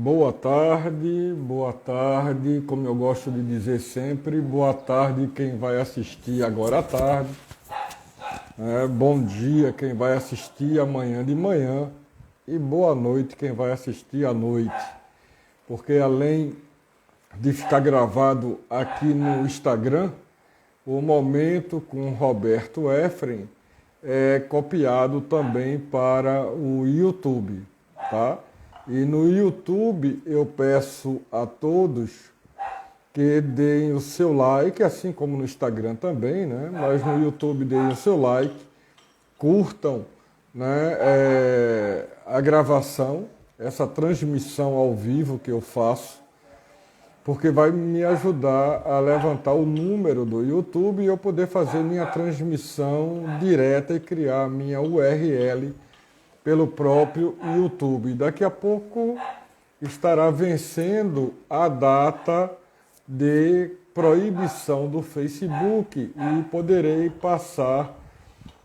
Boa tarde, como eu gosto de dizer sempre, boa tarde quem vai assistir agora à tarde, bom dia quem vai assistir amanhã de manhã e boa noite quem vai assistir à noite, porque além de ficar gravado aqui no Instagram, o Momento com Roberto Efrem é copiado também para o YouTube, tá? E no YouTube eu peço a todos que deem o seu like, assim como no Instagram também, né? Mas no YouTube deem o seu like, curtam, né, a gravação, essa transmissão ao vivo que eu faço, porque vai me ajudar a levantar o número do YouTube e eu poder fazer minha transmissão direta e criar minha URL pelo próprio YouTube. Daqui a pouco estará vencendo a data de proibição do Facebook e poderei passar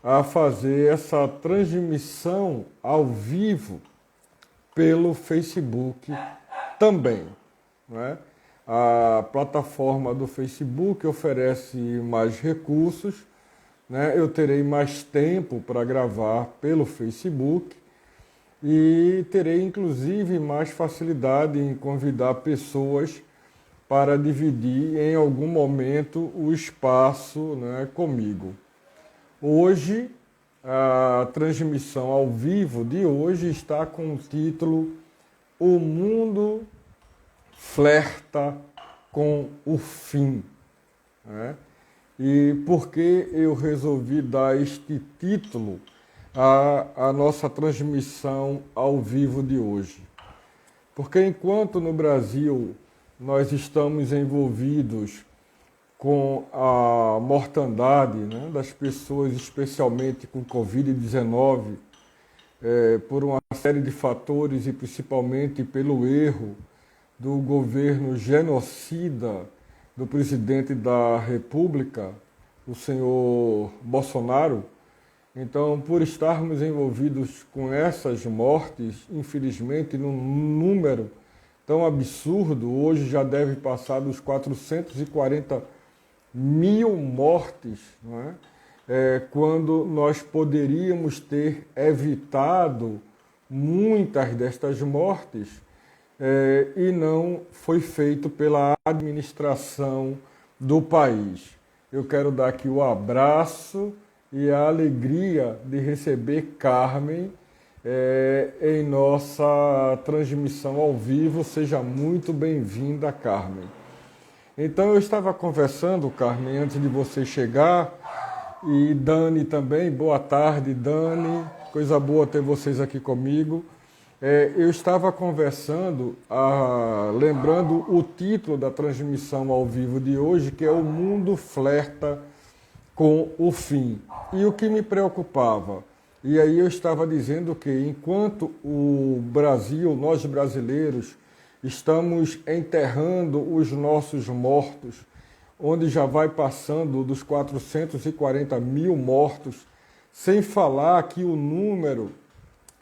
a fazer essa transmissão ao vivo pelo Facebook também, né? A plataforma do Facebook oferece mais recursos, né? Eu terei mais tempo para gravar pelo Facebook e terei inclusive mais facilidade em convidar pessoas para dividir em algum momento o espaço, né, comigo. Hoje, a transmissão ao vivo de hoje está com o título O Mundo Flerta com o Fim, né? E por que eu resolvi dar este título à nossa transmissão ao vivo de hoje? Porque enquanto no Brasil nós estamos envolvidos com a mortandade, né, das pessoas, especialmente com Covid-19, por uma série de fatores e principalmente pelo erro do governo genocida do presidente da República, o senhor Bolsonaro. Então, por estarmos envolvidos com essas mortes, infelizmente, num número tão absurdo, hoje já deve passar dos 440 mil mortes, não é? Quando nós poderíamos ter evitado muitas destas mortes, e não foi feito pela administração do país. Eu quero dar aqui o abraço e a alegria de receber Carmen em nossa transmissão ao vivo. Seja muito bem-vinda, Carmen. Então, eu estava conversando, Carmen, antes de você chegar, e Dani também. Boa tarde, Dani. Coisa boa ter vocês aqui comigo. Eu estava conversando, lembrando o título da transmissão ao vivo de hoje, que é O Mundo Flerta com o Fim. E o que me preocupava? E aí eu estava dizendo que enquanto o Brasil, nós brasileiros, estamos enterrando os nossos mortos, onde já vai passando dos 440 mil mortos, sem falar que o número...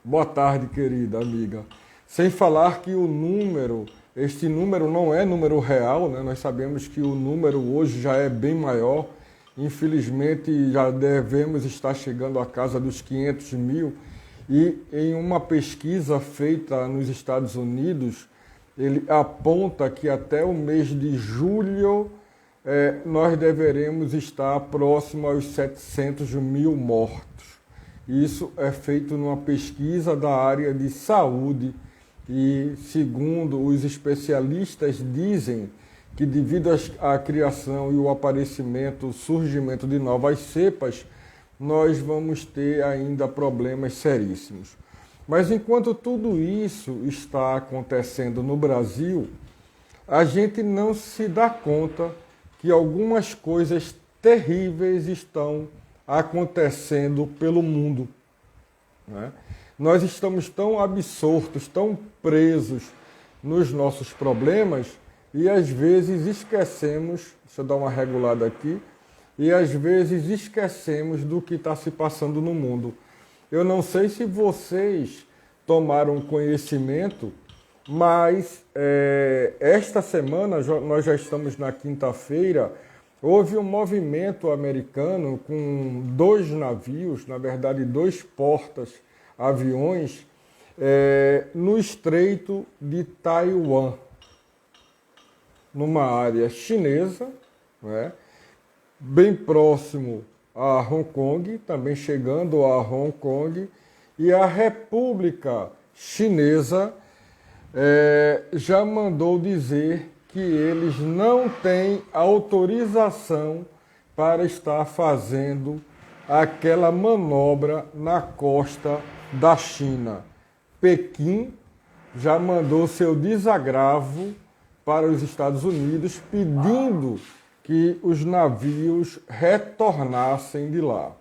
Boa tarde, querida amiga. Sem falar que este número não é número real, né? Nós sabemos que o número hoje já é bem maior. Infelizmente, já devemos estar chegando à casa dos 500 mil. E em uma pesquisa feita nos Estados Unidos, ele aponta que até o mês de julho nós deveremos estar próximo aos 700 mil mortos. Isso é feito numa pesquisa da área de saúde e, segundo os especialistas, dizem que devido à criação e o aparecimento, o surgimento de novas cepas, nós vamos ter ainda problemas seríssimos. Mas enquanto tudo isso está acontecendo no Brasil, a gente não se dá conta que algumas coisas terríveis estão acontecendo pelo mundo, né? Nós estamos tão absortos, tão presos nos nossos problemas e às vezes esquecemos, deixa eu dar uma regulada aqui, e às vezes esquecemos do que está se passando no mundo. Eu não sei se vocês tomaram conhecimento Mas esta semana, nós já estamos na quinta-feira, houve um movimento americano com 2 navios, na verdade 2 portas-aviões, no Estreito de Taiwan, numa área chinesa, né, bem próximo a Hong Kong, também chegando a Hong Kong, e a República Chinesa já mandou dizer que eles não têm autorização para estar fazendo aquela manobra na costa da China. Pequim já mandou seu desagravo para os Estados Unidos, pedindo que os navios retornassem de lá.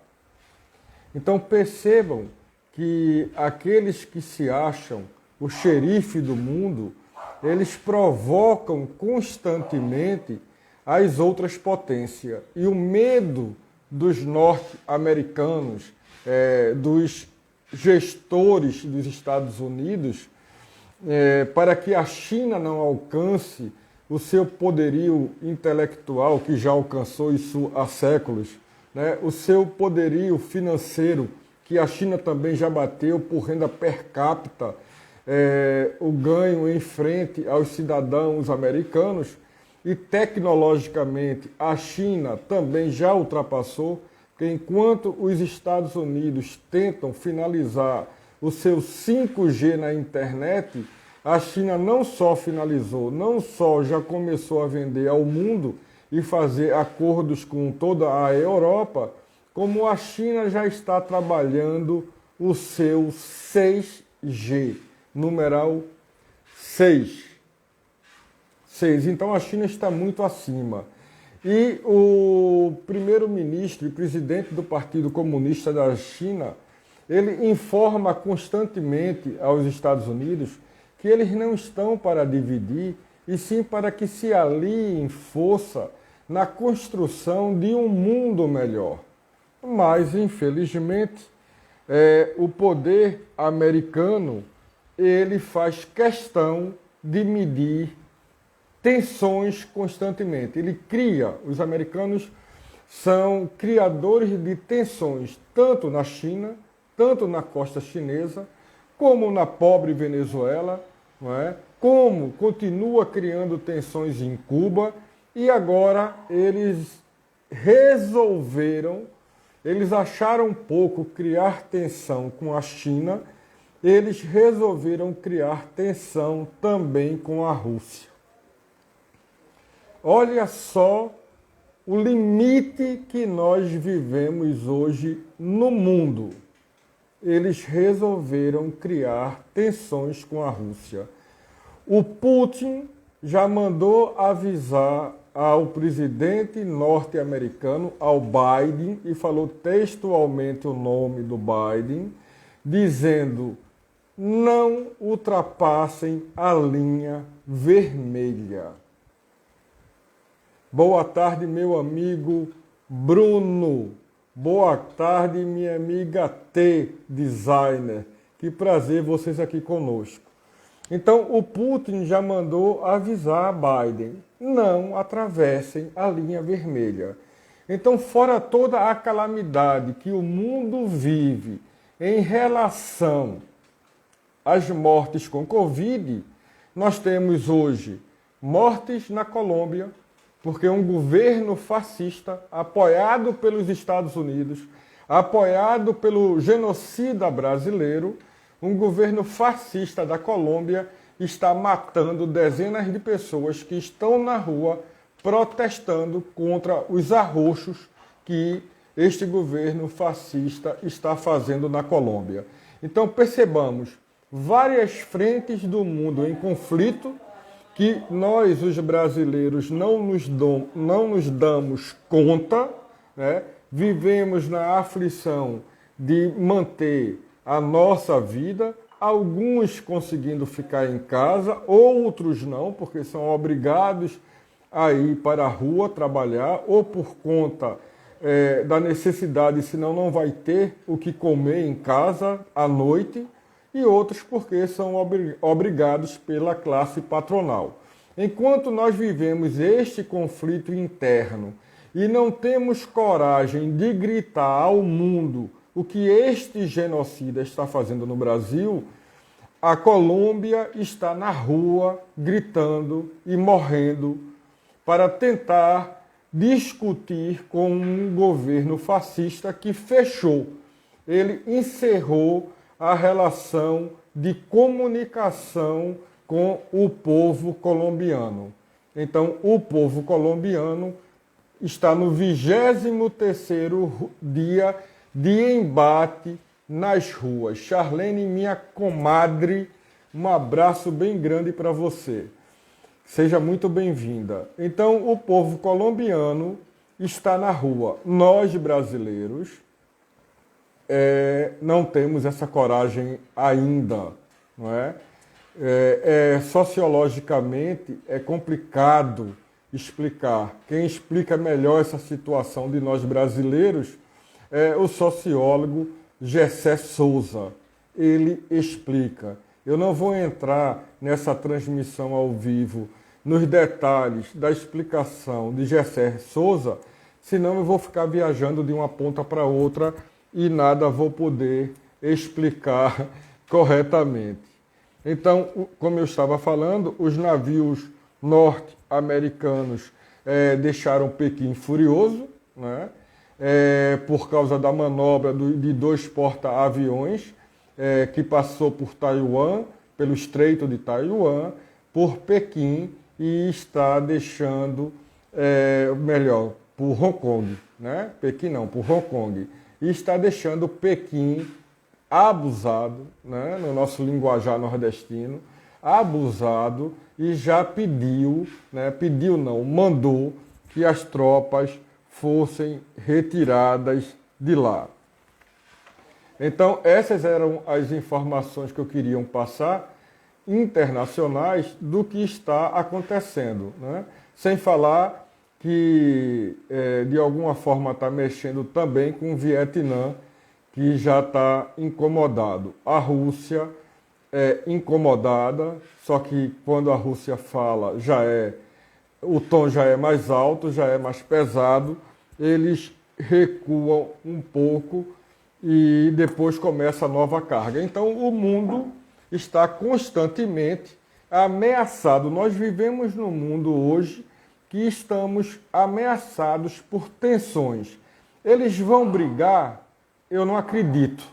Então percebam que aqueles que se acham o xerife do mundo, eles provocam constantemente as outras potências. E o medo dos norte-americanos, dos gestores dos Estados Unidos, para que a China não alcance o seu poderio intelectual, que já alcançou isso há séculos, né? O seu poderio financeiro, que a China também já bateu por renda per capita, o ganho em frente aos cidadãos americanos, e tecnologicamente a China também já ultrapassou, porque enquanto os Estados Unidos tentam finalizar o seu 5G na internet, a China não só finalizou, não só já começou a vender ao mundo e fazer acordos com toda a Europa, como a China já está trabalhando o seu 6G, numeral 6. Então a China está muito acima. E o primeiro-ministro e presidente do Partido Comunista da China, ele informa constantemente aos Estados Unidos que eles não estão para dividir, e sim para que se aliem força na construção de um mundo melhor. Mas, infelizmente, o poder americano, ele faz questão de medir tensões constantemente. Ele cria, os americanos são criadores de tensões, tanto na China, tanto na costa chinesa, como na pobre Venezuela, não é? Como continua criando tensões em Cuba, e agora eles acharam pouco criar tensão com a China, eles resolveram criar tensão também com a Rússia. Olha só o limite que nós vivemos hoje no mundo. Eles resolveram criar tensões com a Rússia. O Putin já mandou avisar ao presidente norte-americano, ao Biden, e falou textualmente o nome do Biden, dizendo: não ultrapassem a linha vermelha. Boa tarde, meu amigo Bruno. Boa tarde, minha amiga T, designer. Que prazer vocês aqui conosco. Então, o Putin já mandou avisar a Biden: não atravessem a linha vermelha. Então, fora toda a calamidade que o mundo vive em relação às mortes com Covid, nós temos hoje mortes na Colômbia, porque um governo fascista, apoiado pelos Estados Unidos, apoiado pelo genocida brasileiro, um governo fascista da Colômbia está matando dezenas de pessoas que estão na rua protestando contra os arroxos que este governo fascista está fazendo na Colômbia. Então percebamos várias frentes do mundo em conflito, que nós, os brasileiros, não nos damos conta, né? Vivemos na aflição de manter a nossa vida, alguns conseguindo ficar em casa, outros não, porque são obrigados a ir para a rua trabalhar, ou por conta da necessidade, senão não vai ter o que comer em casa à noite. e outros porque são obrigados pela classe patronal. Enquanto nós vivemos este conflito interno e não temos coragem de gritar ao mundo o que este genocida está fazendo no Brasil, a Colômbia está na rua gritando e morrendo para tentar discutir com um governo fascista que fechou. Ele encerrou a relação de comunicação com o povo colombiano. Então, o povo colombiano está no 23º dia de embate nas ruas. Charlene, minha comadre, um abraço bem grande para você. Seja muito bem-vinda. Então, o povo colombiano está na rua. Nós, brasileiros, não temos essa coragem ainda, não é? Sociologicamente, é complicado explicar. Quem explica melhor essa situação de nós brasileiros é o sociólogo Gessé Souza. Ele explica. Eu não vou entrar nessa transmissão ao vivo nos detalhes da explicação de Gessé Souza, senão eu vou ficar viajando de uma ponta para outra e nada vou poder explicar corretamente. Então, como eu estava falando, os navios norte-americanos deixaram Pequim furioso, né? Por causa da manobra de 2 porta-aviões que passou por Taiwan, pelo Estreito de Taiwan, por Pequim e está deixando, por Hong Kong, né? Pequim não, por Hong Kong. E está deixando Pequim abusado, né? No nosso linguajar nordestino, abusado, e já pediu, né? Pediu não, mandou que as tropas fossem retiradas de lá. Então, essas eram as informações que eu queria passar internacionais do que está acontecendo, né? Sem falar que, de alguma forma, está mexendo também com o Vietnã, que já está incomodado. A Rússia é incomodada, só que quando a Rússia fala, o tom já é mais alto, já é mais pesado, eles recuam um pouco e depois começa a nova carga. Então, o mundo está constantemente ameaçado. Nós vivemos num mundo hoje que estamos ameaçados por tensões. Eles vão brigar? Eu não acredito.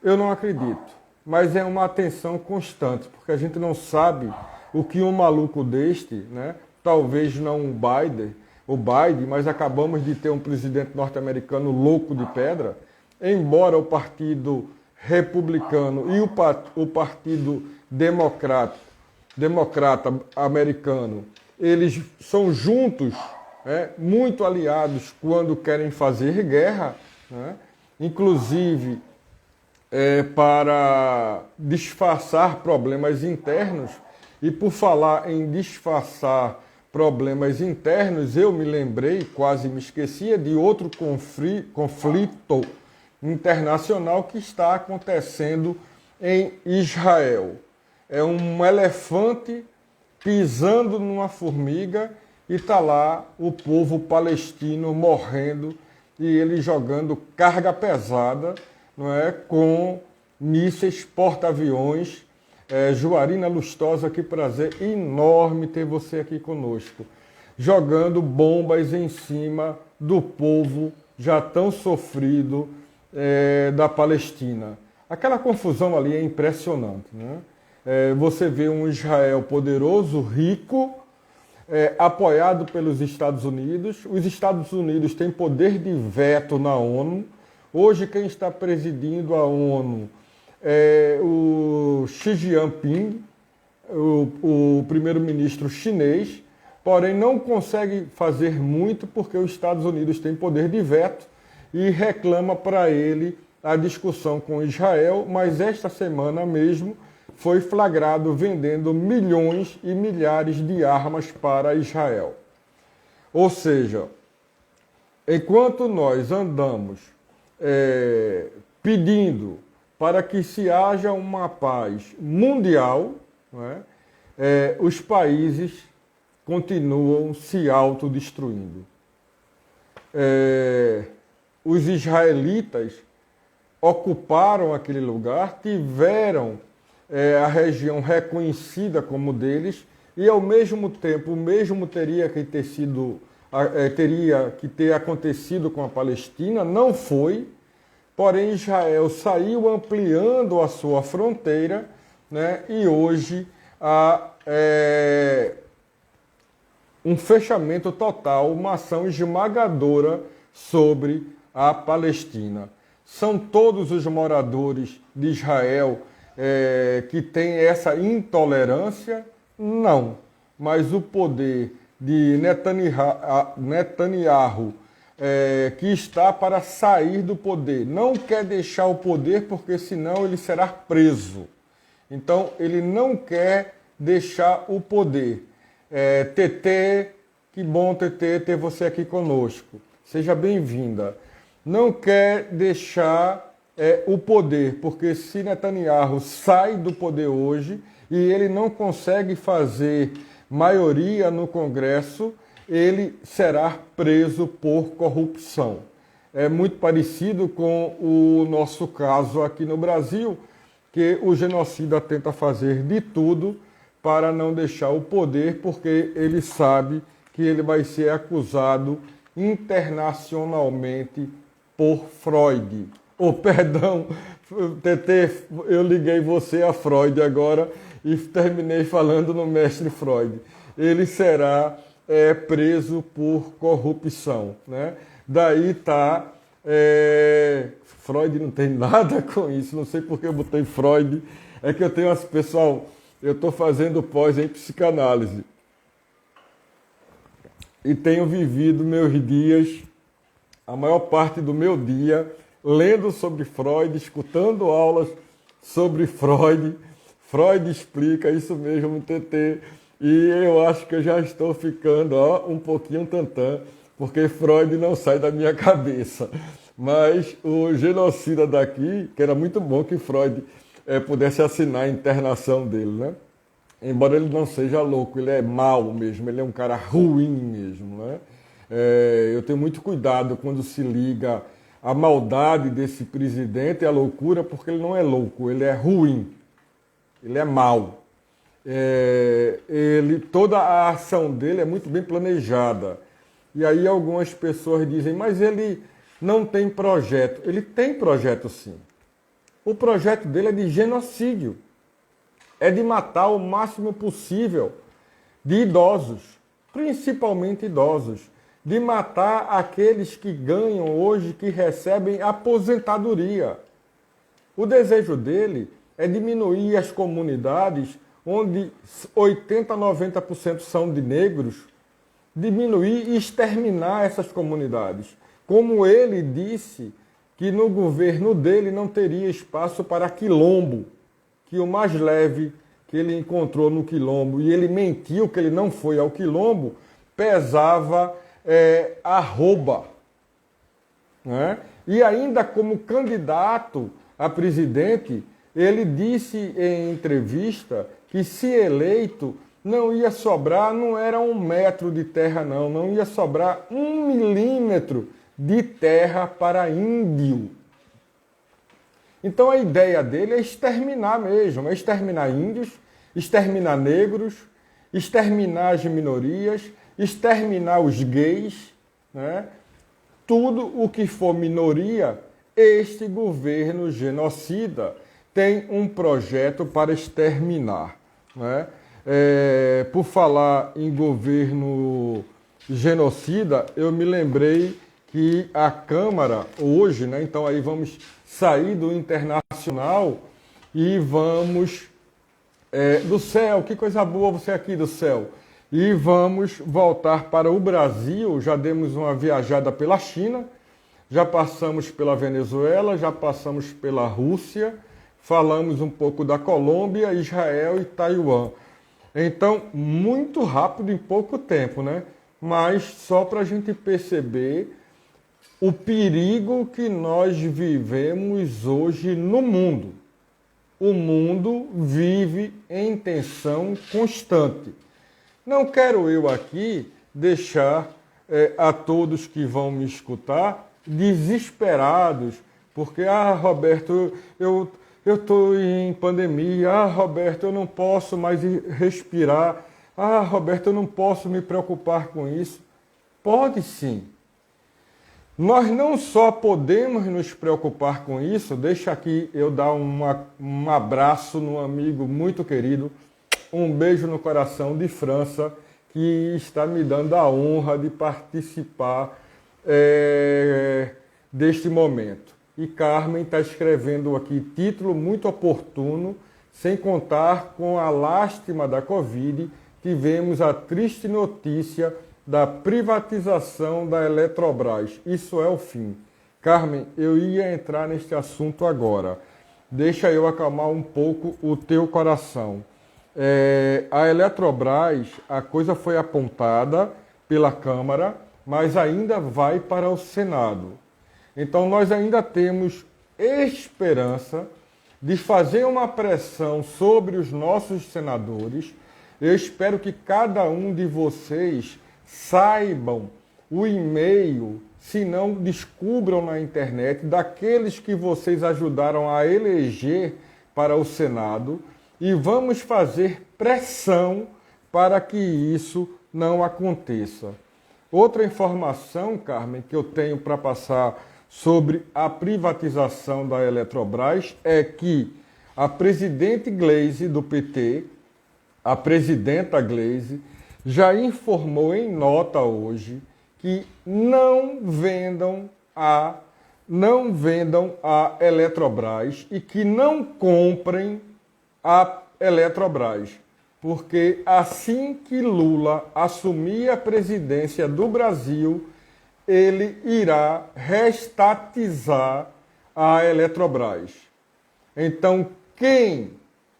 Eu não acredito. Mas é uma tensão constante, porque a gente não sabe o que um maluco deste, né? Talvez não o Biden, mas acabamos de ter um presidente norte-americano louco de pedra, embora o Partido Republicano e o Partido Democrata americano, eles são juntos, muito aliados quando querem fazer guerra, né? Inclusive para disfarçar problemas internos. E por falar em disfarçar problemas internos, eu me lembrei, quase me esquecia, de outro conflito internacional que está acontecendo em Israel. É um elefante pisando numa formiga e está lá o povo palestino morrendo e ele jogando carga pesada, não é, com mísseis porta-aviões. Juarina Lustosa, que prazer enorme ter você aqui conosco, jogando bombas em cima do povo já tão sofrido da Palestina. Aquela confusão ali é impressionante, né? Você vê um Israel poderoso, rico, apoiado pelos Estados Unidos. Os Estados Unidos têm poder de veto na ONU. Hoje quem está presidindo a ONU é o Xi Jinping, o primeiro-ministro chinês, porém não consegue fazer muito porque os Estados Unidos têm poder de veto e reclama para ele a discussão com Israel, mas esta semana mesmo foi flagrado vendendo milhões e milhares de armas para Israel. Ou seja, enquanto nós andamos pedindo para que se haja uma paz mundial, não é? Os países continuam se autodestruindo. Os israelitas ocuparam aquele lugar, tiveram a região reconhecida como deles, e ao mesmo tempo o mesmo teria que ter acontecido com a Palestina, não foi, porém Israel saiu ampliando a sua fronteira, né, e hoje há um fechamento total, uma ação esmagadora sobre a Palestina. São todos os moradores de Israel que têm essa intolerância? Não. Mas o poder de Netanyahu, que está para sair do poder, não quer deixar o poder porque senão ele será preso. Então ele não quer deixar o poder. TT, que bom TT ter você aqui conosco. Seja bem-vinda. Não quer deixar o poder, porque se Netanyahu sai do poder hoje e ele não consegue fazer maioria no Congresso, ele será preso por corrupção. É muito parecido com o nosso caso aqui no Brasil, que o genocida tenta fazer de tudo para não deixar o poder, porque ele sabe que ele vai ser acusado internacionalmente por Freud. Perdão, TT, eu liguei você a Freud agora e terminei falando no mestre Freud. Ele será preso por corrupção, né? Daí tá... Freud não tem nada com isso, não sei porque eu botei Freud. É que eu tenho as pessoal... Eu estou fazendo pós em psicanálise e tenho vivido meus dias, a maior parte do meu dia, lendo sobre Freud, escutando aulas sobre Freud. Freud explica isso mesmo, TT, e eu acho que eu já estou ficando um pouquinho tantã, porque Freud não sai da minha cabeça. Mas o genocida daqui, que era muito bom que Freud pudesse assinar a internação dele, né? Embora ele não seja louco, ele é mau mesmo, ele é um cara ruim mesmo, né? Eu tenho muito cuidado quando se liga a maldade desse presidente e a loucura, porque ele não é louco, ele é ruim, ele é mau. Toda a ação dele é muito bem planejada. E aí algumas pessoas dizem, mas ele não tem projeto. Ele tem projeto sim. O projeto dele é de genocídio. É de matar o máximo possível de idosos, principalmente idosos. De matar aqueles que ganham hoje, que recebem aposentadoria. O desejo dele é diminuir as comunidades onde 80% a 90% são de negros, diminuir e exterminar essas comunidades. Como ele disse que no governo dele não teria espaço para quilombo, que o mais leve que ele encontrou no quilombo, e ele mentiu que ele não foi ao quilombo, pesava arroba. Né? E ainda como candidato a presidente, ele disse em entrevista que se eleito não ia sobrar, não era 1 metro de terra não ia sobrar 1 milímetro de terra para índio. Então a ideia dele é exterminar mesmo, é exterminar índios, exterminar negros, exterminar as minorias, exterminar os gays, né? Tudo o que for minoria, este governo genocida tem um projeto para exterminar, né? Por falar em governo genocida, eu me lembrei que a Câmara hoje, né? Então aí vamos sair do internacional e vamos do céu, que coisa boa você aqui do céu. E vamos voltar para o Brasil, já demos uma viajada pela China, já passamos pela Venezuela, já passamos pela Rússia, falamos um pouco da Colômbia, Israel e Taiwan. Então, muito rápido em pouco tempo, né? Mas só para a gente perceber o perigo que nós vivemos hoje no mundo. O mundo vive em tensão constante. Não quero eu aqui deixar a todos que vão me escutar desesperados, porque, Roberto, eu estou em pandemia, Roberto, eu não posso mais respirar, Roberto, eu não posso me preocupar com isso. Pode sim. Nós não só podemos nos preocupar com isso, deixa aqui eu dar um abraço no amigo muito querido, um beijo no coração de França, que está me dando a honra de participar deste momento. E Carmen está escrevendo aqui título muito oportuno, sem contar com a lástima da Covid, tivemos a triste notícia da privatização da Eletrobras. Isso é o fim. Carmen, eu ia entrar neste assunto agora. Deixa eu acalmar um pouco o teu coração. A Eletrobras, a coisa foi apontada pela Câmara, mas ainda vai para o Senado. Então nós ainda temos esperança de fazer uma pressão sobre os nossos senadores. Eu espero que cada um de vocês saibam o e-mail, se não descubram na internet, daqueles que vocês ajudaram a eleger para o Senado, e vamos fazer pressão para que isso não aconteça. Outra informação, Carmen, que eu tenho para passar sobre a privatização da Eletrobras é que a presidente Gleisi do PT, a presidenta Gleisi, já informou em nota hoje que não vendam a Eletrobras e que não comprem a Eletrobras, porque assim que Lula assumir a presidência do Brasil, ele irá reestatizar a Eletrobras. Então, quem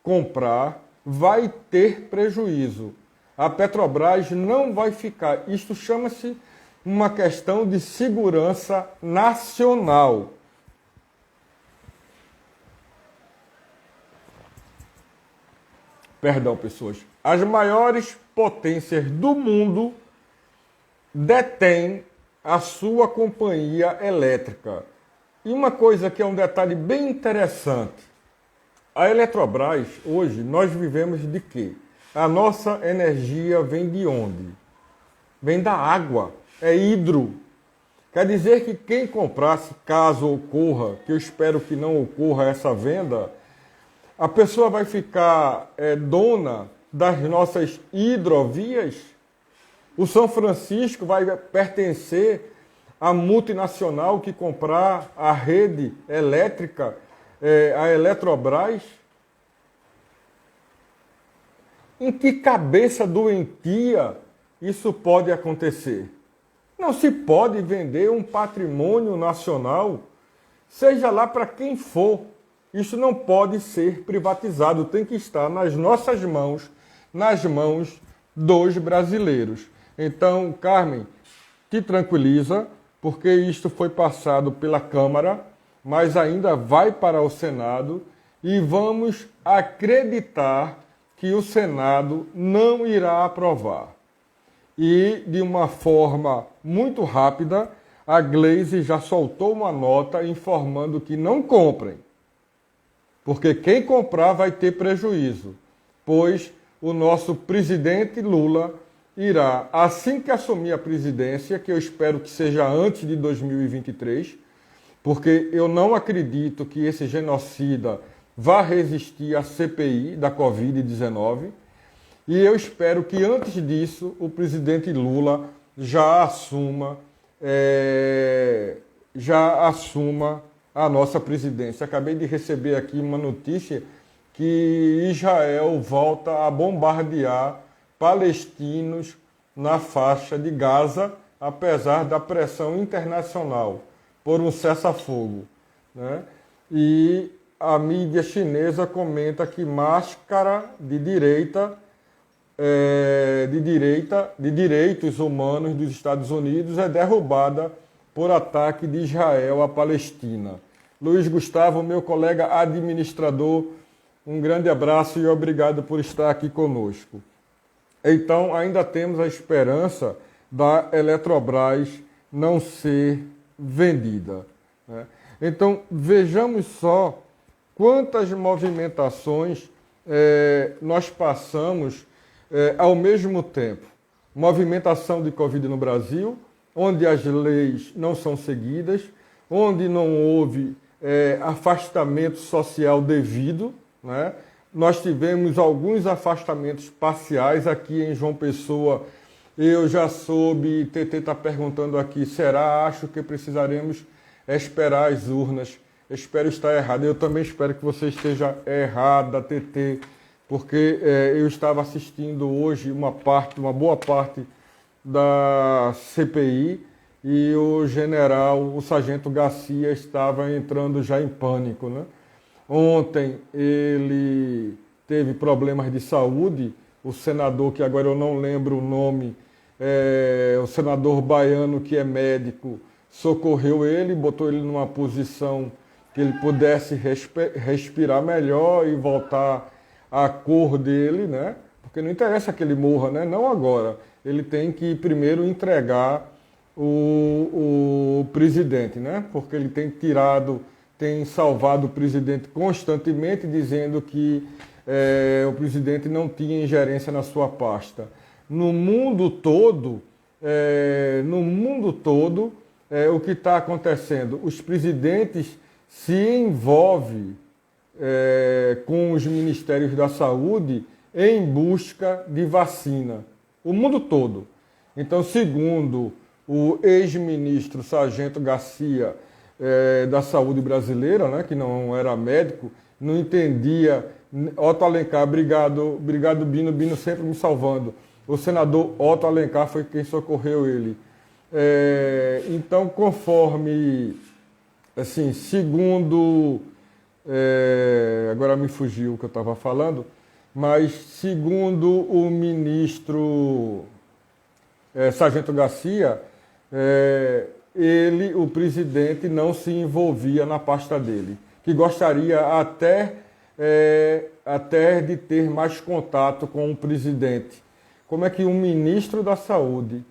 comprar vai ter prejuízo. A Petrobras não vai ficar. Isto chama-se uma questão de segurança nacional. Perdão, pessoas. As maiores potências do mundo detêm a sua companhia elétrica. E uma coisa que é um detalhe bem interessante. A Eletrobras, hoje, nós vivemos de quê? A nossa energia vem de onde? Vem da água, é hidro. Quer dizer que quem comprasse, caso ocorra, que eu espero que não ocorra essa venda, a pessoa vai ficar dona das nossas hidrovias? O São Francisco vai pertencer à multinacional que comprar a rede elétrica, a Eletrobras? Em que cabeça doentia isso pode acontecer? Não se pode vender um patrimônio nacional, seja lá para quem for. Isso não pode ser privatizado, tem que estar nas nossas mãos, nas mãos dos brasileiros. Então, Carmen, te tranquiliza, porque isto foi passado pela Câmara, mas ainda vai para o Senado, e vamos acreditar que o Senado não irá aprovar. E, de uma forma muito rápida, a Gleisi já soltou uma nota informando que não comprem, porque quem comprar vai ter prejuízo, pois o nosso presidente Lula irá, assim que assumir a presidência, que eu espero que seja antes de 2023, porque eu não acredito que esse genocida vá resistir à CPI da Covid-19, e eu espero que antes disso o presidente Lula já assuma a nossa presidência. Acabei de receber aqui uma notícia que Israel volta a bombardear palestinos na faixa de Gaza, apesar da pressão internacional por um cessar-fogo, né? E a mídia chinesa comenta que máscara de direitos humanos dos Estados Unidos é derrubada por ataque de Israel à Palestina. Luiz Gustavo, meu colega administrador, um grande abraço e obrigado por estar aqui conosco. Então, ainda temos a esperança da Eletrobras não ser vendida, né? Então, vejamos só quantas movimentações nós passamos ao mesmo tempo. Movimentação de Covid no Brasil, onde as leis não são seguidas, onde não houve afastamento social devido, né? Nós tivemos alguns afastamentos parciais aqui em João Pessoa. Eu já soube, TT está perguntando aqui, será? Acho que precisaremos esperar as urnas. Espero estar errado. Eu também espero que você esteja errada, TT, porque eu estava assistindo hoje uma boa parte da CPI e o general, o sargento Garcia, estava entrando já em pânico, né? Ontem ele teve problemas de saúde, o senador, que agora eu não lembro o nome, o senador baiano, que é médico, socorreu ele, botou ele numa posição que ele pudesse respirar melhor e voltar à cor dele, né? Porque não interessa que ele morra, né? Não agora. Ele tem que primeiro entregar o presidente, né? Porque ele tem salvado o presidente constantemente, dizendo que o presidente não tinha ingerência na sua pasta. No mundo todo, o que está acontecendo? Os presidentes se envolvem com os ministérios da saúde em busca de vacina. O mundo todo. Então, segundo o ex-ministro Sargento Garcia, da saúde brasileira, né, que não era médico, não entendia. Otto Alencar, obrigado Bino sempre me salvando. O senador Otto Alencar foi quem socorreu ele. Então, conforme, assim, segundo, agora me fugiu o que eu estava falando, mas segundo o ministro Sargento Garcia, o presidente não se envolvia na pasta dele, que gostaria até de ter mais contato com o presidente. Como é que um ministro da Saúde,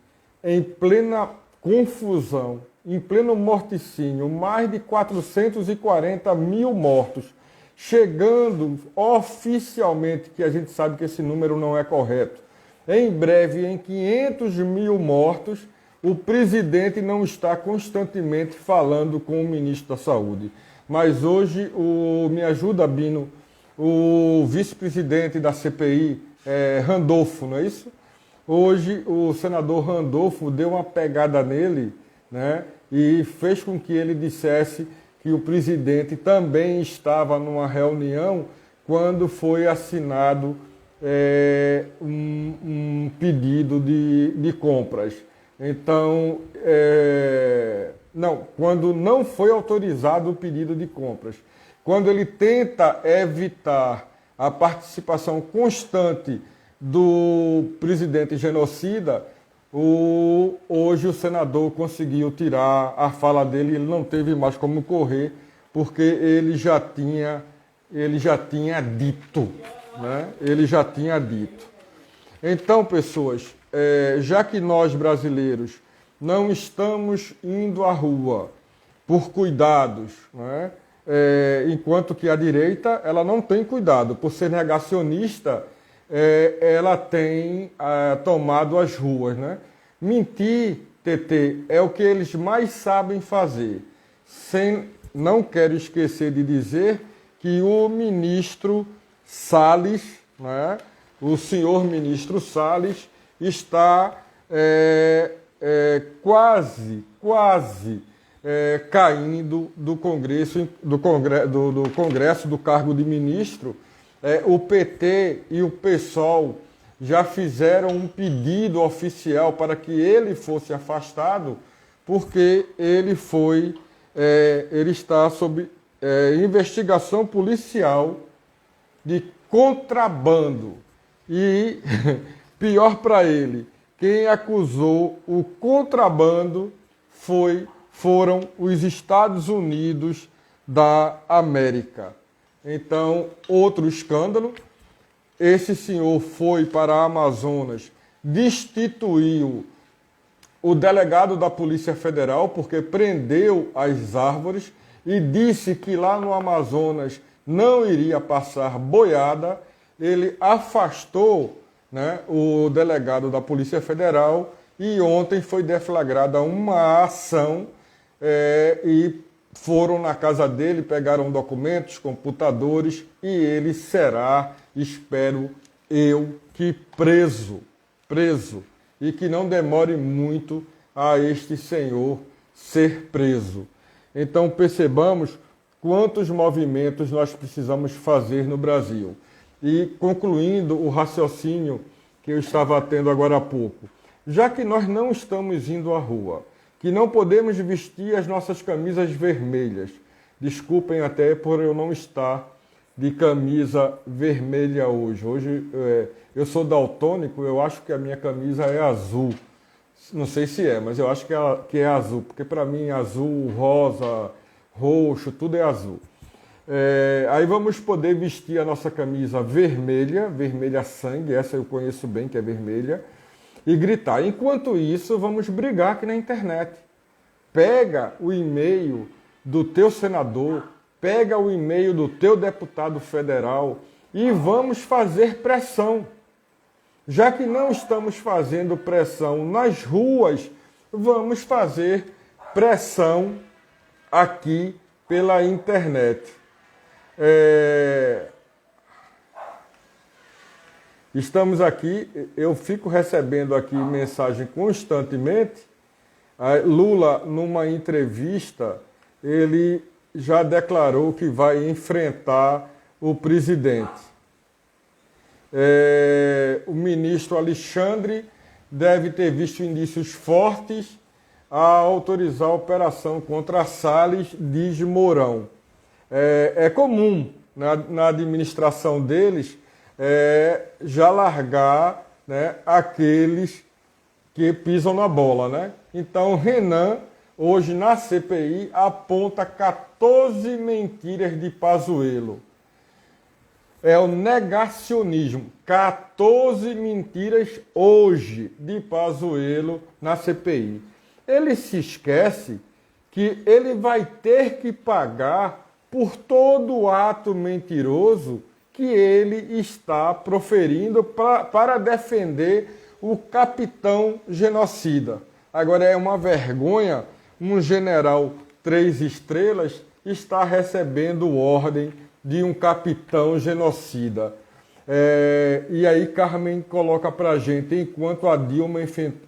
em plena confusão, em pleno morticínio, mais de 440 mil mortos, chegando oficialmente, que a gente sabe que esse número não é correto, em breve em 500 mil mortos, o presidente não está constantemente falando com o ministro da Saúde. Mas hoje, me ajuda, Bino, o vice-presidente da CPI, Randolfo, não é isso? Hoje o senador Randolfo deu uma pegada nele, né, e fez com que ele dissesse que o presidente também estava numa reunião quando foi assinado um pedido de compras. Então, quando não foi autorizado o pedido de compras, quando ele tenta evitar a participação constante do presidente genocida, hoje o senador conseguiu tirar a fala dele, ele não teve mais como correr, porque ele já tinha dito, né? Ele já tinha dito. Então, pessoas, já que nós brasileiros não estamos indo à rua por cuidados, né? Enquanto que a direita ela não tem cuidado, por ser negacionista, ela tem tomado as ruas, né? Mentir, TT, é o que eles mais sabem fazer. Não quero esquecer de dizer que o ministro Salles, né, o senhor ministro Salles, está quase caindo do Congresso do cargo de ministro. O PT e o PSOL já fizeram um pedido oficial para que ele fosse afastado, porque ele está sob investigação policial de contrabando. E, pior para ele, quem acusou o contrabando foi foram os Estados Unidos da América. Então, outro escândalo, esse senhor foi para a Amazonas, destituiu o delegado da Polícia Federal, porque prendeu as árvores e disse que lá no Amazonas não iria passar boiada. Ele afastou, né, o delegado da Polícia Federal e ontem foi deflagrada uma ação e foram na casa dele, pegaram documentos, computadores e ele será, espero eu, que preso e que não demore muito a este senhor ser preso. Então percebamos quantos movimentos nós precisamos fazer no Brasil. E concluindo o raciocínio que eu estava tendo agora há pouco, já que nós não estamos indo à rua, que não podemos vestir as nossas camisas vermelhas, desculpem até por eu não estar de camisa vermelha hoje. Hoje eu sou daltônico, eu acho que a minha camisa é azul. Não sei se é, mas eu acho que é azul, porque para mim azul, rosa, roxo, tudo é azul. Aí vamos poder vestir a nossa camisa vermelha, vermelha sangue, essa eu conheço bem, que é vermelha, e gritar. Enquanto isso, vamos brigar aqui na internet. Pega o e-mail do teu senador, pega o e-mail do teu deputado federal e vamos fazer pressão. Já que não estamos fazendo pressão nas ruas, vamos fazer pressão aqui pela internet. Estamos aqui, eu fico recebendo aqui mensagem constantemente. Lula, numa entrevista, ele já declarou que vai enfrentar o presidente. O ministro Alexandre deve ter visto indícios fortes a autorizar a operação contra Salles, diz Mourão. É comum na administração deles já largar, né, aqueles que pisam na bola, né? Então, Renan, hoje na CPI, aponta 14 mentiras de Pazuello. É o negacionismo. 14 mentiras hoje de Pazuello na CPI. Ele se esquece que ele vai ter que pagar por todo ato mentiroso que ele está proferindo para defender o capitão genocida. Agora é uma vergonha um general 3 estrelas está recebendo ordem de um capitão genocida. E aí Carmen coloca para a gente, enquanto a Dilma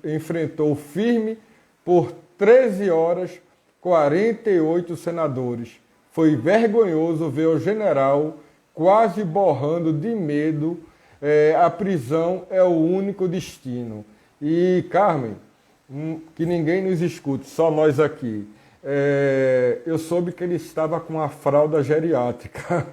enfrentou firme por 13 horas 48 senadores. Foi vergonhoso ver o general quase borrando de medo. A prisão é o único destino. E, Carmen, que ninguém nos escute, só nós aqui. Eu soube que ele estava com a fralda geriátrica.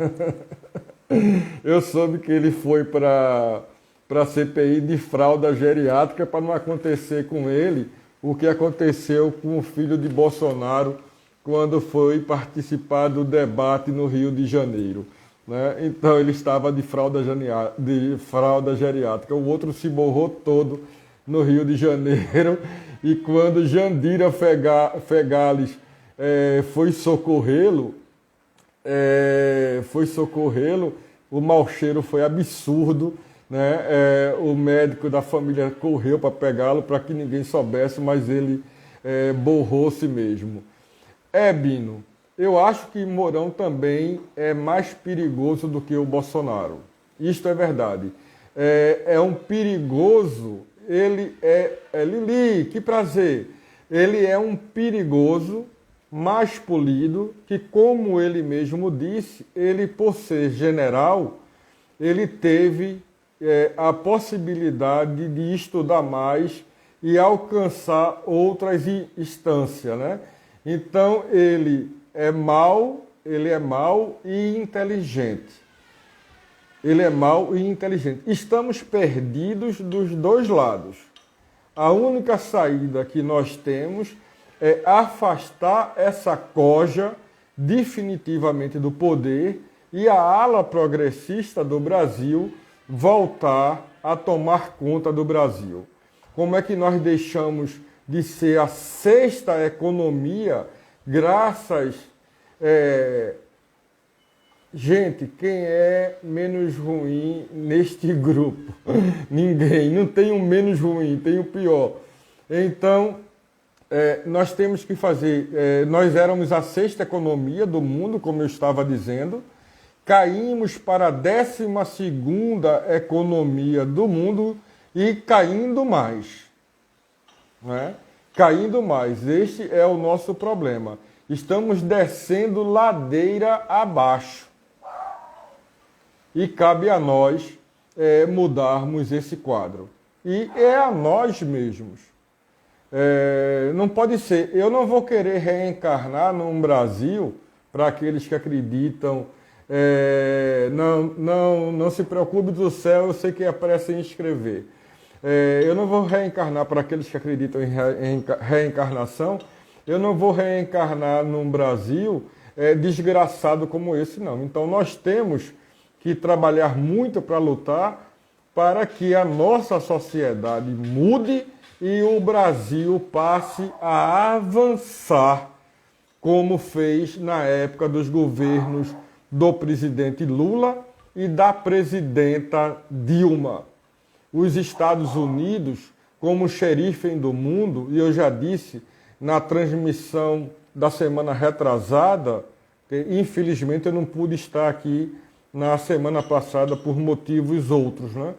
Eu soube que ele foi para a CPI de fralda geriátrica para não acontecer com ele o que aconteceu com o filho de Bolsonaro quando foi participar do debate no Rio de Janeiro. Né? Então ele estava de fralda geriátrica. O outro se borrou todo no Rio de Janeiro e quando Jandira Fegales foi socorrê-lo, o mau cheiro foi absurdo. Né? O médico da família correu para pegá-lo para que ninguém soubesse, mas ele borrou-se mesmo. Bino, eu acho que Mourão também é mais perigoso do que o Bolsonaro. Isto é verdade. É um perigoso, Lili, que prazer. Ele é um perigoso mais polido, que como ele mesmo disse, ele por ser general, ele teve a possibilidade de estudar mais e alcançar outras instâncias, né? Então ele é mau e inteligente. Ele é mau e inteligente. Estamos perdidos dos dois lados. A única saída que nós temos é afastar essa coja definitivamente do poder e a ala progressista do Brasil voltar a tomar conta do Brasil. Como é que nós deixamos de ser a sexta economia graças... Gente, quem é menos ruim neste grupo? Ninguém. Não tem um menos ruim, tem o pior. Então, nós temos que fazer... nós éramos a sexta economia do mundo, como eu estava dizendo. Caímos para a 12ª economia do mundo e caindo mais. Né? Caindo mais. Este é o nosso problema. Estamos descendo ladeira abaixo. E cabe a nós mudarmos esse quadro. E é a nós mesmos. Não pode ser. Eu não vou querer reencarnar num Brasil, para aqueles que acreditam, não se preocupe do céu, eu sei que é pressa em escrever. Eu não vou reencarnar para aqueles que acreditam em reencarnação, eu não vou reencarnar num Brasil desgraçado como esse, não. Então nós temos que trabalhar muito para lutar para que a nossa sociedade mude e o Brasil passe a avançar, como fez na época dos governos do presidente Lula e da presidenta Dilma. Os Estados Unidos, como xerife do mundo, e eu já disse na transmissão da semana retrasada, que infelizmente eu não pude estar aqui na semana passada por motivos outros, né?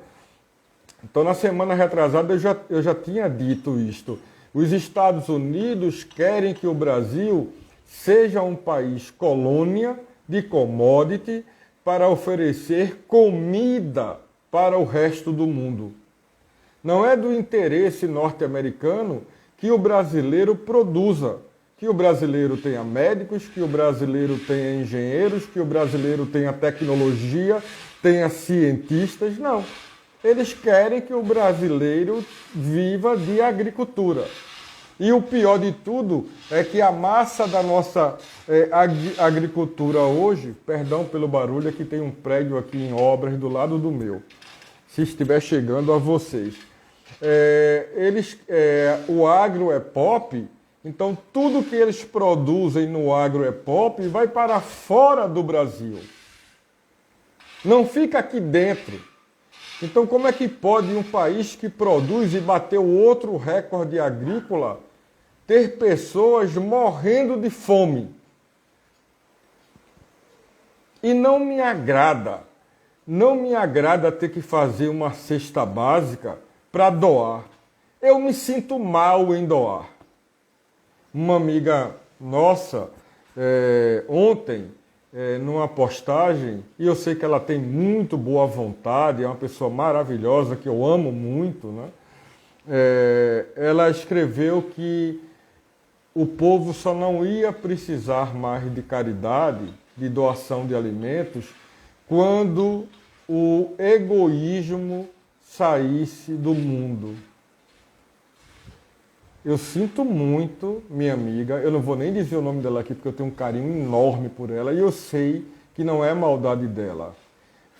Então, na semana retrasada, eu já tinha dito isto. Os Estados Unidos querem que o Brasil seja um país colônia de commodity para oferecer comida para o resto do mundo. Não é do interesse norte-americano que o brasileiro produza, que o brasileiro tenha médicos, que o brasileiro tenha engenheiros, que o brasileiro tenha tecnologia, tenha cientistas. Não. Eles querem que o brasileiro viva de agricultura. E o pior de tudo é que a massa da nossa agricultura hoje, perdão pelo barulho, aqui tem um prédio aqui em obras do lado do meu, se estiver chegando a vocês. O agro é pop. Então, tudo que eles produzem no agro é pop e vai para fora do Brasil. Não fica aqui dentro. Então, como é que pode um país que produz e bateu outro recorde agrícola ter pessoas morrendo de fome? E não me agrada. Não me agrada ter que fazer uma cesta básica para doar. Eu me sinto mal em doar. Uma amiga nossa, ontem, numa postagem, e eu sei que ela tem muito boa vontade, é uma pessoa maravilhosa, que eu amo muito, né? Ela escreveu que o povo só não ia precisar mais de caridade, de doação de alimentos, quando o egoísmo saísse do mundo. Eu sinto muito, minha amiga, eu não vou nem dizer o nome dela aqui, porque eu tenho um carinho enorme por ela, e eu sei que não é maldade dela.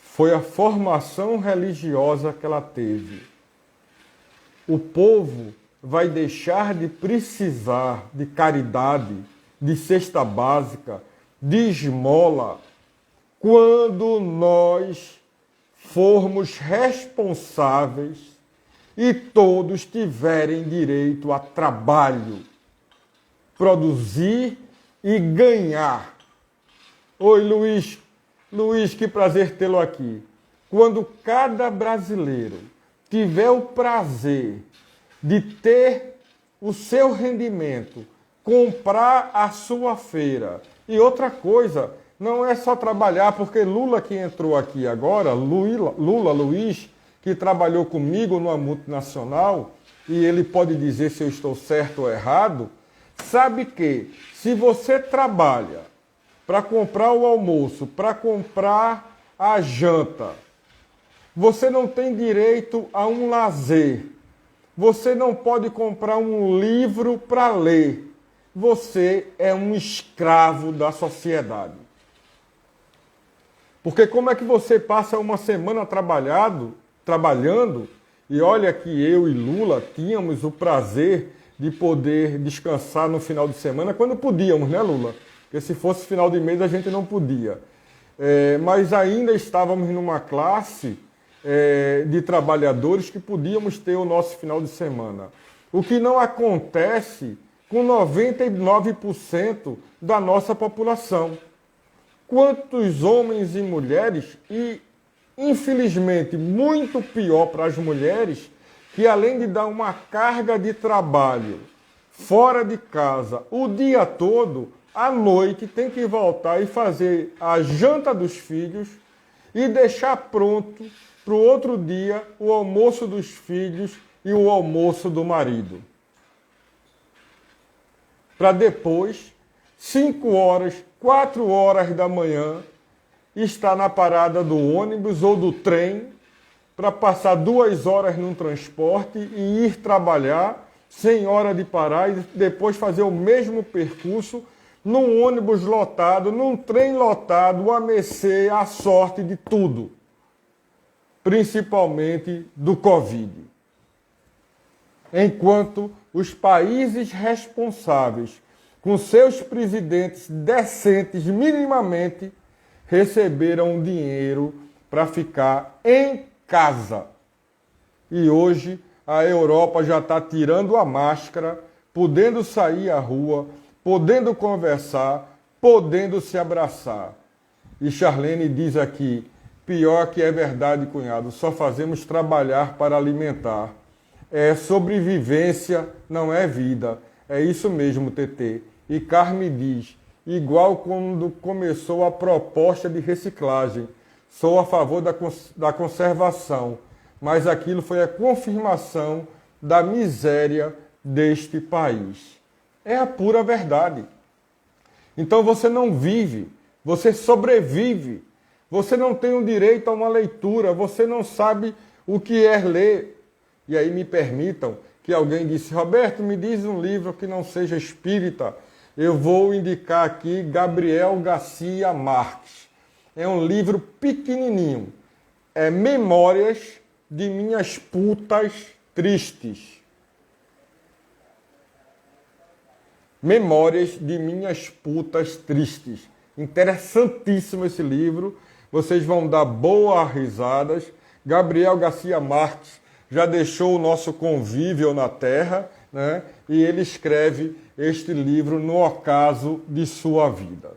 Foi a formação religiosa que ela teve. O povo vai deixar de precisar de caridade, de cesta básica, de esmola, quando nós formos responsáveis e todos tiverem direito a trabalho, produzir e ganhar. Oi, Luiz. Luiz, que prazer tê-lo aqui. Quando cada brasileiro tiver o prazer de ter o seu rendimento, comprar a sua feira. E outra coisa, não é só trabalhar, porque Lula que entrou aqui agora, Luiz, que trabalhou comigo numa multinacional, e ele pode dizer se eu estou certo ou errado, sabe que se você trabalha para comprar o almoço, para comprar a janta, você não tem direito a um lazer. Você não pode comprar um livro para ler. você é um escravo da sociedade. Porque como é que você passa uma semana trabalhando, e olha que eu e Lula tínhamos o prazer de poder descansar no final de semana, quando podíamos, né, Lula? Porque se fosse final de mês a gente não podia. Mas ainda estávamos numa classe de trabalhadores que podíamos ter o nosso final de semana. O que não acontece com 99% da nossa população. Quantos homens e mulheres, e infelizmente muito pior para as mulheres, que além de dar uma carga de trabalho fora de casa o dia todo, à noite tem que voltar e fazer a janta dos filhos e deixar pronto para o outro dia o almoço dos filhos e o almoço do marido. Para depois, 5 horas, 4 horas da manhã, estar na parada do ônibus ou do trem para passar 2 horas num transporte e ir trabalhar sem hora de parar e depois fazer o mesmo percurso num ônibus lotado, num trem lotado, a mercê, à sorte de tudo, principalmente do Covid. Enquanto os países responsáveis, com seus presidentes decentes minimamente, receberam dinheiro para ficar em casa. E hoje a Europa já está tirando a máscara, podendo sair à rua, podendo conversar, podendo se abraçar. E Charlene diz aqui, pior que é verdade, cunhado, só fazemos trabalhar para alimentar. É sobrevivência, não é vida. É isso mesmo, TT. E Carme diz, igual quando começou a proposta de reciclagem, sou a favor da conservação, mas aquilo foi a confirmação da miséria deste país. É a pura verdade. Então você não vive, você sobrevive. Você não tem o direito a uma leitura, você não sabe o que é ler. E aí me permitam que alguém disse, Roberto, me diz um livro que não seja espírita. Eu vou indicar aqui Gabriel Garcia Marques. É um livro pequenininho. É Memórias de Minhas Putas Tristes. Memórias de Minhas Putas Tristes. Interessantíssimo esse livro. Vocês vão dar boas risadas. Gabriel Garcia Marques já deixou o nosso convívio na Terra, né? E ele escreve este livro no ocaso de sua vida.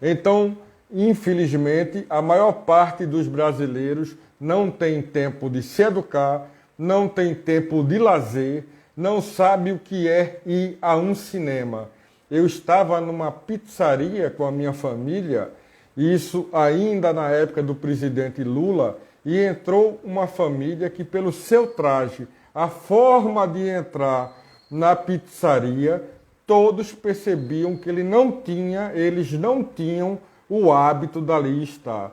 Então, infelizmente, a maior parte dos brasileiros não tem tempo de se educar, não tem tempo de lazer, não sabe o que é ir a um cinema. Eu estava numa pizzaria com a minha família, isso ainda na época do presidente Lula, e entrou uma família que, pelo seu traje, a forma de entrar na pizzaria, todos percebiam que eles não tinham o hábito dali estar.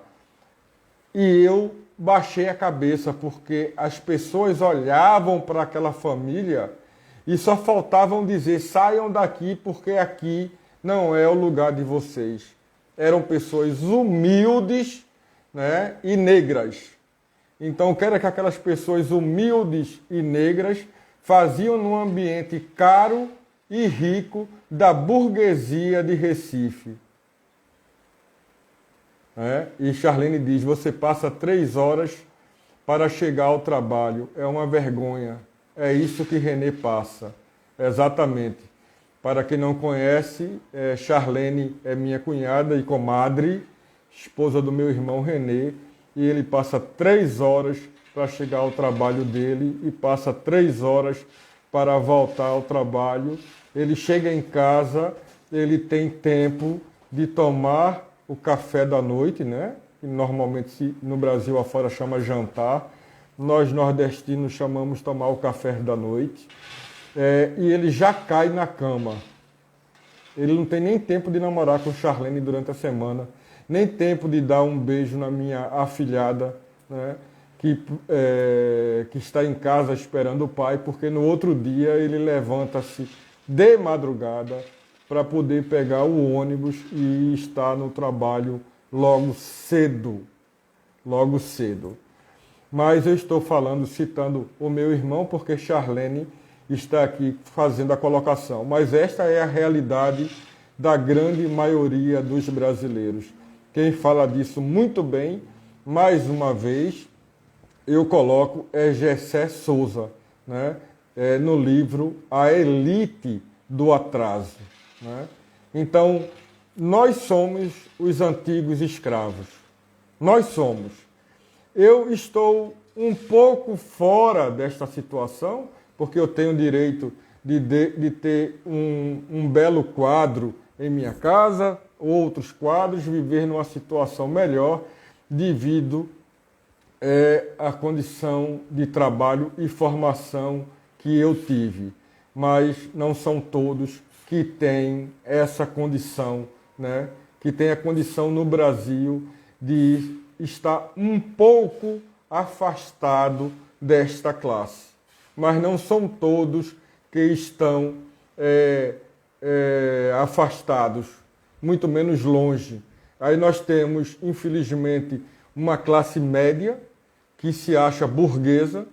E eu baixei a cabeça, porque as pessoas olhavam para aquela família e só faltavam dizer, saiam daqui, porque aqui não é o lugar de vocês. Eram pessoas humildes, né, e negras. Então, quero que aquelas pessoas humildes e negras faziam num ambiente caro e rico da burguesia de Recife. E Charlene diz, você passa 3 horas para chegar ao trabalho. É uma vergonha. É isso que Renê passa. Exatamente. Para quem não conhece, Charlene é minha cunhada e comadre, esposa do meu irmão Renê, e ele passa 3 horas para chegar ao trabalho dele e passa 3 horas para voltar ao trabalho. Ele chega em casa, ele tem tempo de tomar o café da noite, né? Que normalmente no Brasil afora chama jantar. Nós nordestinos chamamos tomar o café da noite. E ele já cai na cama. Ele não tem nem tempo de namorar com Charlene durante a semana, nem tempo de dar um beijo na minha afilhada, né, que está em casa esperando o pai, porque no outro dia ele levanta-se de madrugada para poder pegar o ônibus e estar no trabalho logo cedo. Logo cedo. Mas eu estou citando o meu irmão, porque Charlene está aqui fazendo a colocação. Mas esta é a realidade da grande maioria dos brasileiros. Quem fala disso muito bem, mais uma vez, eu coloco é Gessé Souza, né? No livro A Elite do Atraso. Né? Então, nós somos os antigos escravos. Nós somos. Eu estou um pouco fora desta situação, porque eu tenho o direito de ter um belo quadro em minha casa, outros quadros, viver numa situação melhor devido à condição de trabalho e formação que eu tive. Mas não são todos que têm essa condição, né? Que têm a condição no Brasil de estar um pouco afastado desta classe. Mas não são todos que estão afastados, muito menos longe. Aí nós temos, infelizmente, uma classe média que se acha burguesa,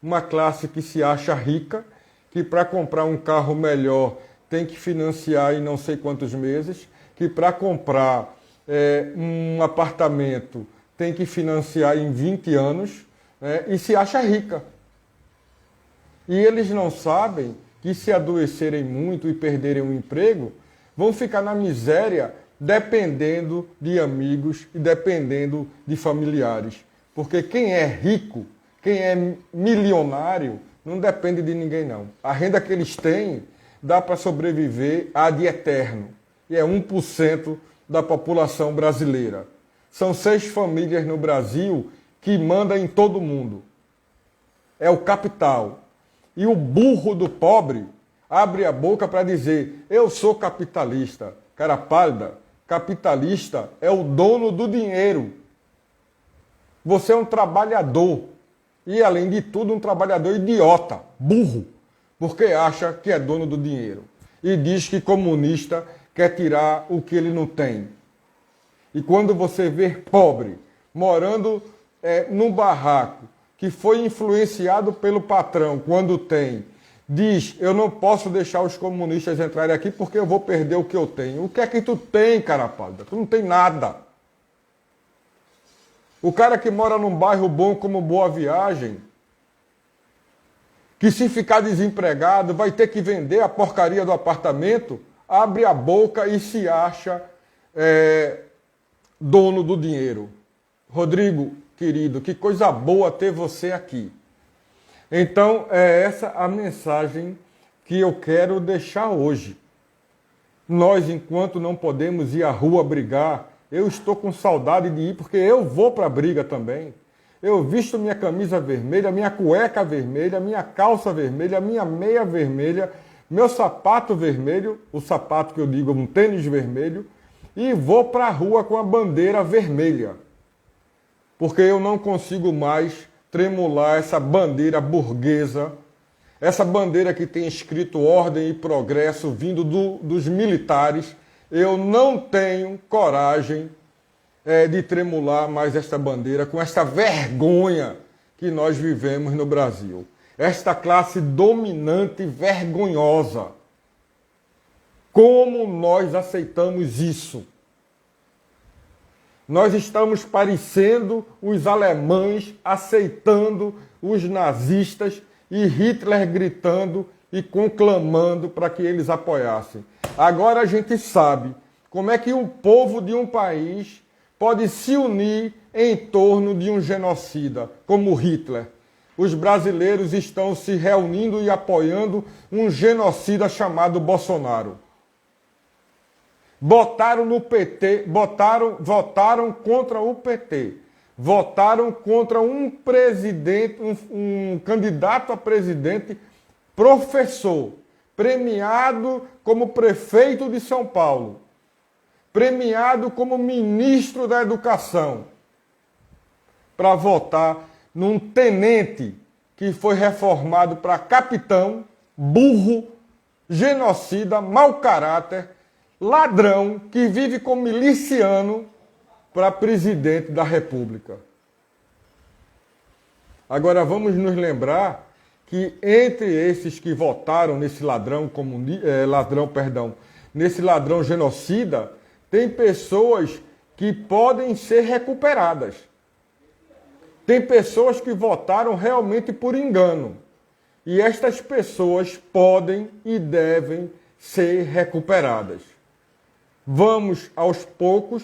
uma classe que se acha rica, que para comprar um carro melhor tem que financiar em não sei quantos meses, que para comprar um apartamento tem que financiar em 20 anos, né, e se acha rica. E eles não sabem que se adoecerem muito e perderem o emprego, vão ficar na miséria dependendo de amigos e dependendo de familiares. Porque quem é rico, quem é milionário, não depende de ninguém, não. A renda que eles têm dá para sobreviver ad eterno. E é 1% da população brasileira. São 6 famílias no Brasil que mandam em todo mundo. É o capital. E o burro do pobre abre a boca para dizer: eu sou capitalista. Cara pálida, capitalista é o dono do dinheiro. Você é um trabalhador. E, além de tudo, um trabalhador idiota, burro, porque acha que é dono do dinheiro. E diz que comunista quer tirar o que ele não tem. E quando você vê pobre morando num barraco que foi influenciado pelo patrão quando tem, diz: eu não posso deixar os comunistas entrarem aqui porque eu vou perder o que eu tenho. O que é que tu tem, cara pálida? Tu não tem nada. O cara que mora num bairro bom como Boa Viagem, que se ficar desempregado vai ter que vender a porcaria do apartamento, abre a boca e se acha dono do dinheiro. Rodrigo, querido, que coisa boa ter você aqui. Então, é essa a mensagem que eu quero deixar hoje. Nós, enquanto não podemos ir à rua brigar, eu estou com saudade de ir, porque eu vou para a briga também. Eu visto minha camisa vermelha, minha cueca vermelha, minha calça vermelha, minha meia vermelha, meu sapato vermelho, o sapato que eu digo um tênis vermelho, e vou para a rua com a bandeira vermelha. Porque eu não consigo mais tremular essa bandeira burguesa, essa bandeira que tem escrito ordem e progresso vindo dos militares. Eu não tenho coragem de tremular mais esta bandeira com esta vergonha que nós vivemos no Brasil. Esta classe dominante vergonhosa. Como nós aceitamos isso? Nós estamos parecendo os alemães aceitando os nazistas e Hitler gritando e conclamando para que eles apoiassem. Agora a gente sabe como é que o povo de um país pode se unir em torno de um genocida, como Hitler. Os brasileiros estão se reunindo e apoiando um genocida chamado Bolsonaro. Botaram no PT, votaram contra o PT. Votaram contra um presidente, um candidato a presidente, professor, premiado como prefeito de São Paulo, premiado como ministro da Educação, para votar num tenente que foi reformado para capitão, burro, genocida, mau caráter, ladrão que vive como miliciano para presidente da República. Agora vamos nos lembrar que entre esses que votaram nesse nesse ladrão genocida, tem pessoas que podem ser recuperadas. Tem pessoas que votaram realmente por engano. E estas pessoas podem e devem ser recuperadas. Vamos, aos poucos,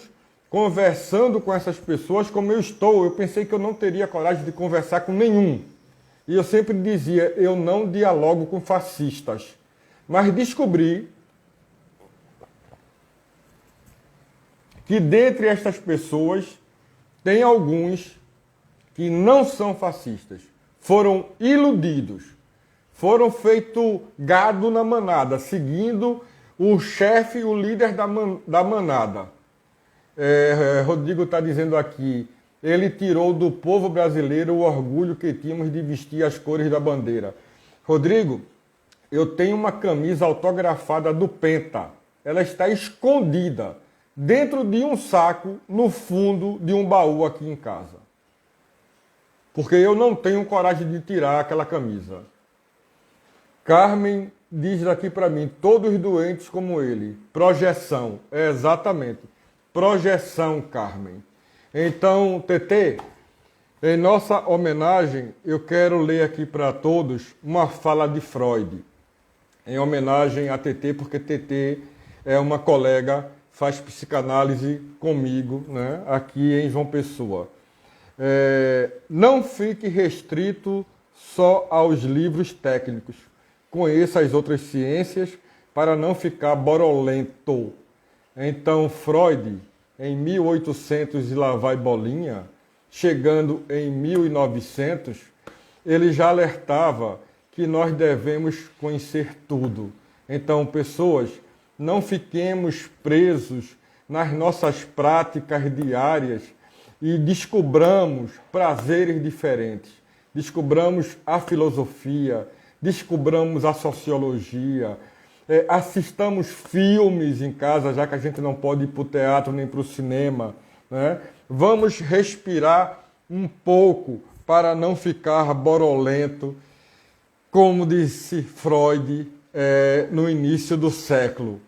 conversando com essas pessoas como eu estou. Eu pensei que eu não teria coragem de conversar com nenhum. E eu sempre dizia, eu não dialogo com fascistas. Mas descobri que dentre estas pessoas tem alguns que não são fascistas. Foram iludidos. Foram feito gado na manada, seguindo o chefe, o líder da manada. Rodrigo está dizendo aqui, ele tirou do povo brasileiro o orgulho que tínhamos de vestir as cores da bandeira. Rodrigo, eu tenho uma camisa autografada do Penta. Ela está escondida dentro de um saco no fundo de um baú aqui em casa. Porque eu não tenho coragem de tirar aquela camisa. Carmen diz aqui para mim, todos doentes como ele. Projeção, exatamente. Projeção, Carmen. Então, TT, em nossa homenagem, eu quero ler aqui para todos uma fala de Freud. Em homenagem a TT, porque TT é uma colega, faz psicanálise comigo, né, aqui em João Pessoa. Não fique restrito só aos livros técnicos. Conheça as outras ciências para não ficar borolento. Então, Freud, em 1800 e lá vai bolinha, chegando em 1900, ele já alertava que nós devemos conhecer tudo. Então, pessoas, não fiquemos presos nas nossas práticas diárias e descobramos prazeres diferentes. Descobramos a filosofia, descobramos a sociologia, assistamos filmes em casa, já que a gente não pode ir para o teatro nem para o cinema, né? Vamos respirar um pouco para não ficar borolento, como disse Freud no início do século.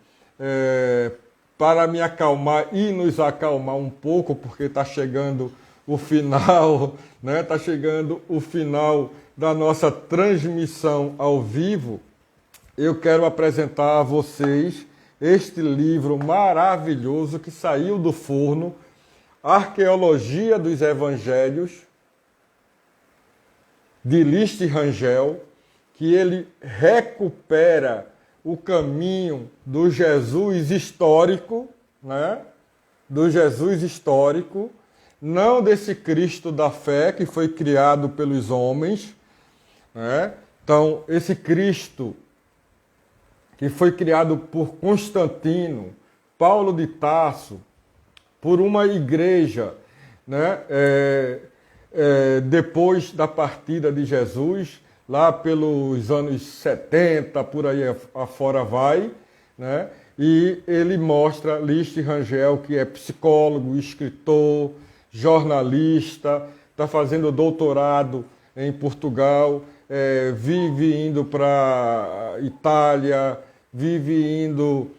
Para me acalmar e nos acalmar um pouco, porque está chegando o final, né? Está chegando o final da nossa transmissão ao vivo, eu quero apresentar a vocês este livro maravilhoso que saiu do forno, Arqueologia dos Evangelhos, de Liszt Rangel, que ele recupera o caminho do Jesus histórico, né? Do Jesus histórico, não desse Cristo da fé que foi criado pelos homens, né? Então, esse Cristo que foi criado por Constantino, Paulo de Tarso, por uma igreja, né? Depois da partida de Jesus, lá pelos anos 70, por aí afora vai, né? E ele mostra Liszt Rangel, que é psicólogo, escritor, jornalista, está fazendo doutorado em Portugal, vive indo para Itália, vive indo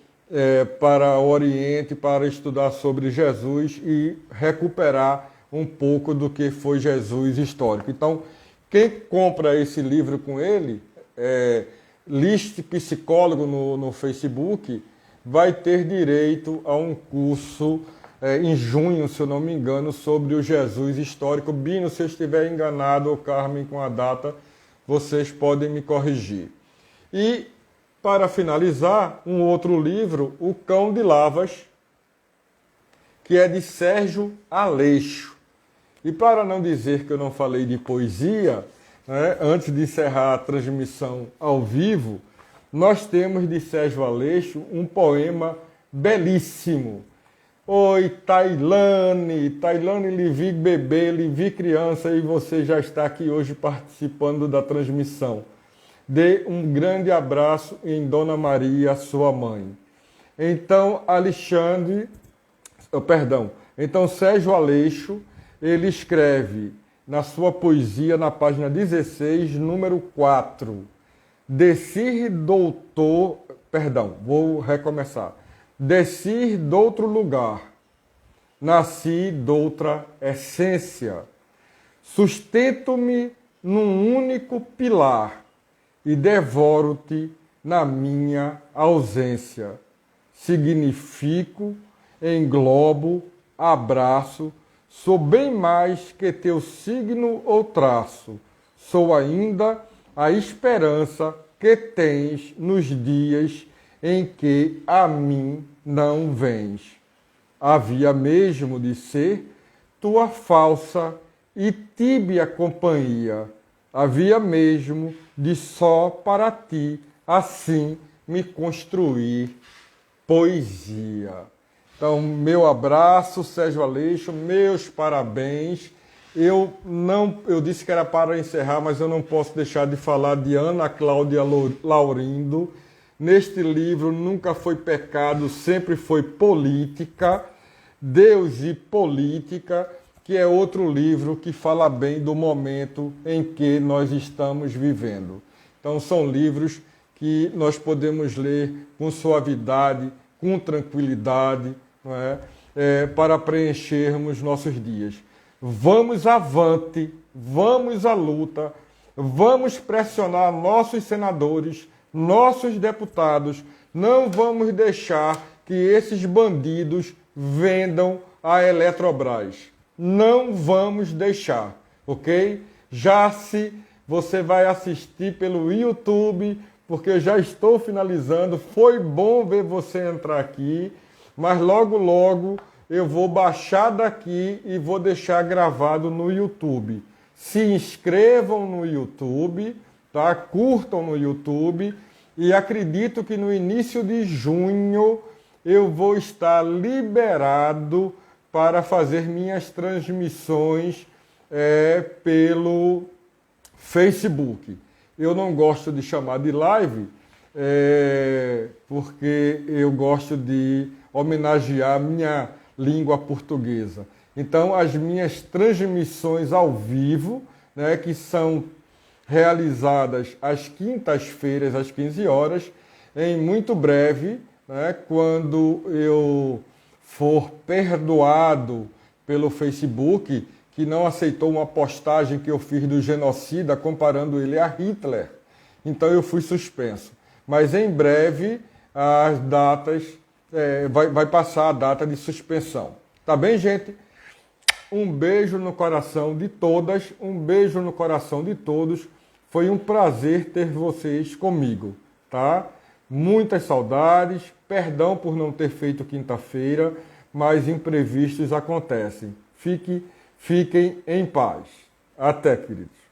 para o Oriente para estudar sobre Jesus e recuperar um pouco do que foi Jesus histórico. Então, quem compra esse livro com ele, Liszt Psicólogo no Facebook, vai ter direito a um curso em junho, se eu não me engano, sobre o Jesus histórico. Bino, se eu estiver enganado, ou Carmen, com a data, vocês podem me corrigir. E, para finalizar, um outro livro, O Cão de Lavas, que é de Sérgio Aleixo. E para não dizer que eu não falei de poesia, né, antes de encerrar a transmissão ao vivo, nós temos de Sérgio Aleixo um poema belíssimo. Oi, Tailane, lhe vi bebê, lhe vi criança e você já está aqui hoje participando da transmissão. Dê um grande abraço em Dona Maria, sua mãe. Então, então Sérgio Aleixo, ele escreve na sua poesia, na página 16, número 4, Descer doutor, vou recomeçar. Descer doutro lugar, nasci doutra essência, sustento-me num único pilar e devoro-te na minha ausência. Significo, englobo, abraço, sou bem mais que teu signo ou traço, sou ainda a esperança que tens nos dias em que a mim não vens. Havia mesmo de ser tua falsa e tíbia companhia, havia mesmo de só para ti assim me construir poesia. Então, meu abraço, Sérgio Aleixo, meus parabéns. Eu disse que era para encerrar, mas eu não posso deixar de falar de Ana Cláudia Laurindo. Neste livro nunca foi pecado, sempre foi política, Deus e Política, que é outro livro que fala bem do momento em que nós estamos vivendo. Então são livros que nós podemos ler com suavidade, com tranquilidade, não é? Para preenchermos nossos dias. Vamos avante, vamos à luta, vamos pressionar nossos senadores, nossos deputados, não vamos deixar que esses bandidos vendam a Eletrobras. Não vamos deixar, ok? Se você vai assistir pelo YouTube, porque eu já estou finalizando, foi bom ver você entrar aqui, mas logo, logo eu vou baixar daqui e vou deixar gravado no YouTube. Se inscrevam no YouTube, tá? Curtam no YouTube e acredito que no início de junho eu vou estar liberado para fazer minhas transmissões pelo Facebook. Eu não gosto de chamar de live, porque eu gosto de homenagear minha língua portuguesa. Então, as minhas transmissões ao vivo, né, que são realizadas às quintas-feiras, às 15 horas, em muito breve, né, quando eu for perdoado pelo Facebook, que não aceitou uma postagem que eu fiz do genocida comparando ele a Hitler. Então eu fui suspenso. Mas em breve as datas, vai passar a data de suspensão. Tá bem, gente? Um beijo no coração de todas, um beijo no coração de todos. Foi um prazer ter vocês comigo, tá? Muitas saudades, perdão por não ter feito quinta-feira, mas imprevistos acontecem. Fiquem em paz. Até, queridos.